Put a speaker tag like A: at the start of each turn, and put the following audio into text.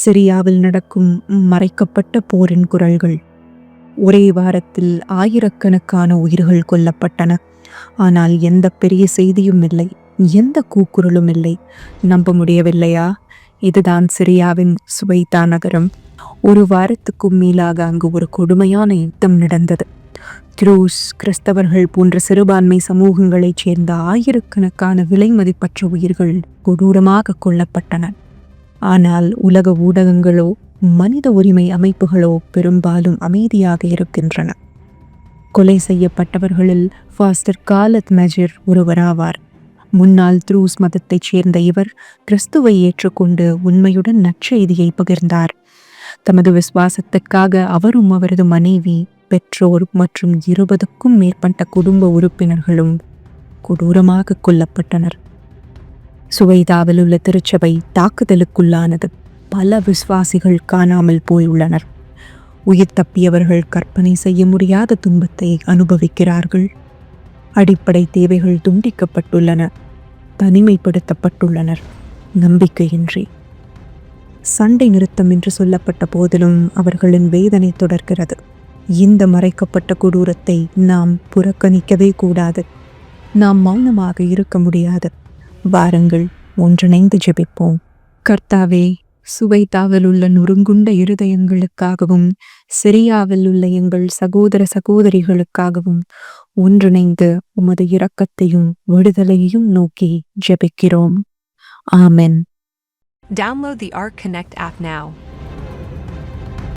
A: சிரியாவில் நடக்கும் மறைக்கப்பட்ட போரின் குரல்கள். ஒரே வாரத்தில் ஆயிரக்கணக்கான உயிர்கள் கொல்லப்பட்டன. ஆனால் எந்த பெரிய செய்தியும் இல்லை, எந்த கூக்குரலும் இல்லை. நம்ப முடியவில்லையா? இதுதான் சிரியாவின் சுவைதா நகரம். ஒரு வாரத்துக்கும் மேலாக அங்கு ஒரு கொடுமையான யுத்தம் நடந்தது. துருஸ், கிறிஸ்தவர்கள் போன்ற சிறுபான்மை சமூகங்களைச் சேர்ந்த ஆயிரக்கணக்கான விலை மதிப்பற்ற உயிர்கள் கொடூரமாக கொல்லப்பட்டன. ஆனால் உலக ஊடகங்களோ மனித உரிமை அமைப்புகளோ பெரும்பாலும் அமைதியாக இருக்கின்றன. கொலை செய்யப்பட்டவர்களில் ஃபாஸ்டர் காலத் மெஜிர் ஒருவராவார். முன்னாள் துருஸ் மதத்தைச் சேர்ந்த இவர் கிறிஸ்துவை ஏற்றுக்கொண்டு உண்மையுடன் நற்செய்தியை பகிர்ந்தார். தமது விசுவாசத்திற்காக அவரும் அவரது மனைவி, பெற்றோர் மற்றும் 20க்கும் மேற்பட்ட குடும்ப உறுப்பினர்களும் கொடூரமாக கொல்லப்பட்டனர். சுவைதாவில் உள்ள திருச்சபை தாக்குதலுக்குள்ளானது. பல விசுவாசிகள் காணாமல் போயுள்ளனர். உயிர் தப்பியவர்கள் கற்பனை செய்ய முடியாத துன்பத்தை அனுபவிக்கிறார்கள். அடிப்படை தேவைகள் துண்டிக்கப்பட்டுள்ளன, தனிமைப்படுத்தப்பட்டுள்ளனர், நம்பிக்கையின்றி. சண்டை நிறுத்தம் என்று சொல்லப்பட்ட போதிலும் அவர்களின் வேதனை தொடர்கிறது. இந்த மறைக்கப்பட்ட கொடூரத்தை நாம் புறக்கணிக்கவே கூடாது. நாம் மௌனமாக இருக்க முடியாது. வாருங்கள், ஒன்றிணைந்து ஜெபிப்போம். கர்த்தாவே, சுவைதாவில் உள்ள நொறுங்குண்ட இருதயங்களுக்காகவும் சிரியாவில் உள்ள எங்கள் சகோதர சகோதரிகளுக்காகவும் ஒன்றிணைந்து உமது இரக்கத்தையும் விடுதலையையும் நோக்கி ஜெபிக்கிறோம். ஆமென்.
B: Download the Arc Connect app now.